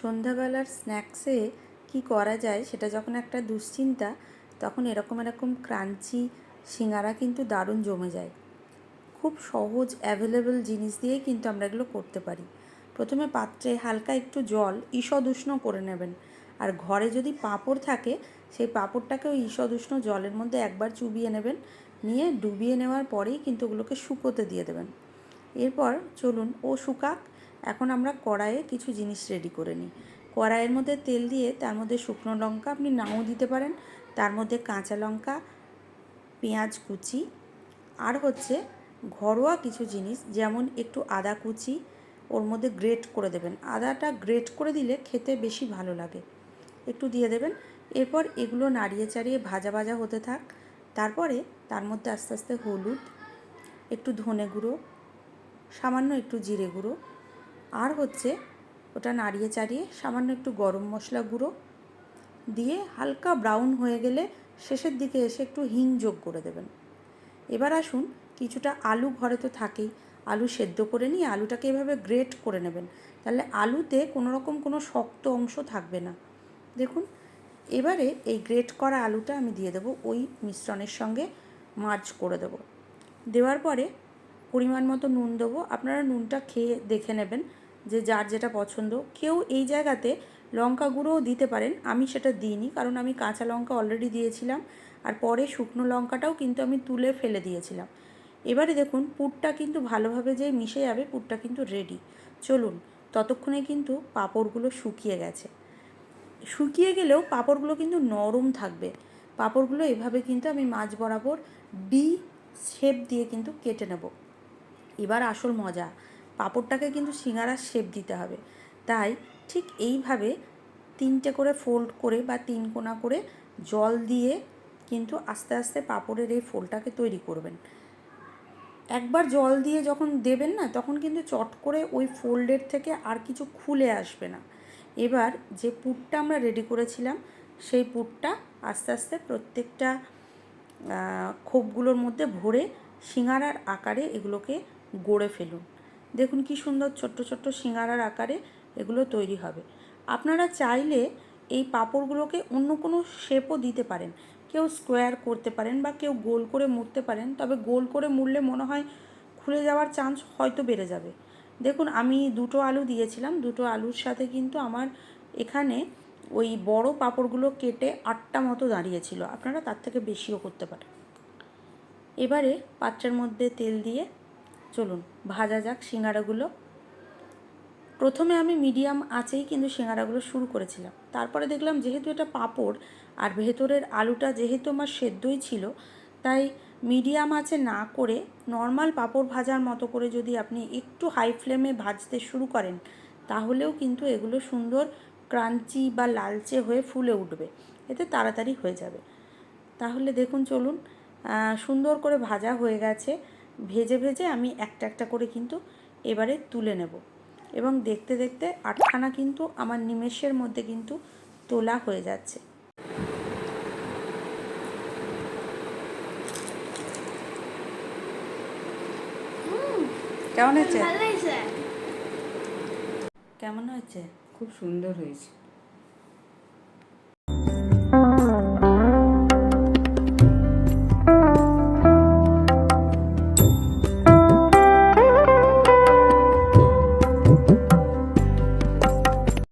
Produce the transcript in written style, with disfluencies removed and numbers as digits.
সন্ধ্যাবেলার স্ন্যাক্সে কি করা যায় সেটা যখন একটা দুশ্চিন্তা, তখন এরকম ক্রাঞ্চি সিঙ্গারা কিন্তু দারুণ জমে যায়। খুব সহজ অ্যাভেলেবল জিনিস দিয়েই কিন্তু আমরা এগুলো করতে পারি। প্রথমে পাত্রে হালকা একটু জল ঈষৎ উষ্ণ করে নেবেন, আর ঘরে যদি পাঁপড় থাকে সেই পাঁপড়টাকে ওই ঈষৎ উষ্ণ জলের মধ্যে একবার চুবিয়ে নেবেন, নিয়ে ডুবিয়ে নেওয়ার পরেই কিন্তু ওগুলোকে শুকোতে দিয়ে দেবেন। এরপর চলুন ও শুকাক, এখন আমরা কড়াইয়ে কিছু জিনিস রেডি করে নিই। কড়াইয়ের মধ্যে তেল দিয়ে তার মধ্যে শুকনো লঙ্কা, আপনি নাও দিতে পারেন, তার মধ্যে কাঁচা লঙ্কা, পেঁয়াজ কুচি, আর হচ্ছে ঘরোয়া কিছু জিনিস যেমন একটু আদা কুচি ওর মধ্যে গ্রেট করে দেবেন। আদাটা গ্রেট করে দিলে খেতে বেশি ভালো লাগে, একটু দিয়ে দেবেন। এরপর এগুলো নাড়িয়ে চাড়িয়ে ভাজা ভাজা হতে থাক। তারপরে তার মধ্যে আস্তে আস্তে হলুদ, একটু ধনে গুঁড়ো, সামান্য একটু জিরে গুঁড়ো, আর হচ্ছে ওটা নাড়িয়ে চাড়িয়ে সামান্য একটু গরম মশলা গুঁড়ো দিয়ে হালকা ব্রাউন হয়ে গেলে শেষের দিকে এসে একটু হিং যোগ করে দেবেন। এবার আসুন, কিছুটা আলু ঘরে তো থাকেই, আলু সেদ্ধ করে নিয়ে আলুটাকে এভাবে গ্রেট করে নেবেন, তাহলে আলুতে কোনো রকম কোনো শক্ত অংশ থাকবে না। দেখুন, এবারে এই গ্রেট করা আলুটা আমি দিয়ে দেবো, ওই মিশ্রণের সঙ্গে মার্জ করে দেবো। দেওয়ার পরে পরিমাণ মতো নুন দেবো। আপনারা নুনটা খেয়ে দেখে নেবেন যে যার যেটা পছন্দ। কেউ এই জায়গাতে লঙ্কা গুঁড়োও দিতে পারেন, আমি সেটা দিইনি, কারণ আমি কাঁচা লঙ্কা অলরেডি দিয়েছিলাম, আর পরে শুকনো লঙ্কাটাও কিন্তু আমি তুলে ফেলে দিয়েছিলাম। এবারে দেখুন, পুরটা কিন্তু ভালোভাবে যে মিশে যাবে, পুরটা কিন্তু রেডি। চলুন, ততক্ষণে কিন্তু পাঁপড়গুলো শুকিয়ে গেছে। শুকিয়ে গেলেও পাঁপড়গুলো কিন্তু নরম থাকবে। পাঁপড়গুলো এভাবে কিন্তু আমি মাঝ বরাবর ডি শেপ দিয়ে কিন্তু কেটে নেব। এবার আসল মজা, পাঁপড়টাকে কিন্তু সিঙ্গারার শেপ দিতে হবে, তাই ঠিক এইভাবে তিনটে করে ফোল্ড করে বা তিন কোনা করে জল দিয়ে কিন্তু আস্তে আস্তে পাঁপড়ের এই ফোলটাকে তৈরি করবেন। একবার জল দিয়ে যখন দেবেন না, তখন কিন্তু চট করে ওই ফোল্ডের থেকে আর কিছু খুলে আসবে না। এবার যে পুরটা আমরা রেডি করেছিলাম, সেই পুরটা আস্তে আস্তে প্রত্যেকটা খোপগুলোর মধ্যে ভরে সিঙ্গারার আকারে এগুলোকে গড়ে ফেলুন। দেখুন কি সুন্দর ছোট্ট ছোট্ট সিঙ্গারার আকারে এগুলো তৈরি হবে। আপনারা চাইলে এই পাঁপড়গুলোকে অন্য কোনো শেপও দিতে পারেন, কেউ স্কোয়ার করতে পারেন বা কেউ গোল করে মুড়তে পারেন, তবে গোল করে মুড়লে মনে হয় খুলে যাওয়ার চান্স হয়তো বেড়ে যাবে। দেখুন, আমি দুটো আলু দিয়েছিলাম, দুটো আলুর সাথে কিন্তু আমার এখানে ওই বড় পাঁপড়গুলো কেটে 8টা মতো দাঁড়িয়েছিল, আপনারা তার থেকে বেশিও করতে পারেন। এবারে পাত্রের মধ্যে তেল দিয়ে চলুন ভাজা যাক সিঙ্গারাগুলো। প্রথমে আমি মিডিয়াম আঁচেই কিন্তু সিঙ্গারাগুলো শুরু করেছিলাম, তারপরে দেখলাম যেহেতু এটা পাঁপড় আর ভেতরের আলুটা যেহেতু আমার সেদ্ধই ছিল, তাই মিডিয়াম আঁচে না করে নর্মাল পাঁপড় ভাজার মতো করে যদি আপনি একটু হাই ফ্লেমে ভাজতে শুরু করেন, তাহলেও কিন্তু এগুলো সুন্দর ক্রাঞ্চি বা লালচে হয়ে ফুলে উঠবে, এতে তাড়াতাড়ি হয়ে যাবে। তাহলে দেখুন, চলুন, সুন্দর করে ভাজা হয়ে গেছে। ভেজে ভেজে আমি একটা একটা করে কিন্তু এবারে তুলে নেব, এবং দেখতে দেখতে 8খানা কিন্তু আমার নিমেষের মধ্যে কিন্তু তোলা হয়ে যাচ্ছে। কেমন হয়েছে? কেমন হয়েছে? খুব সুন্দর হয়েছে।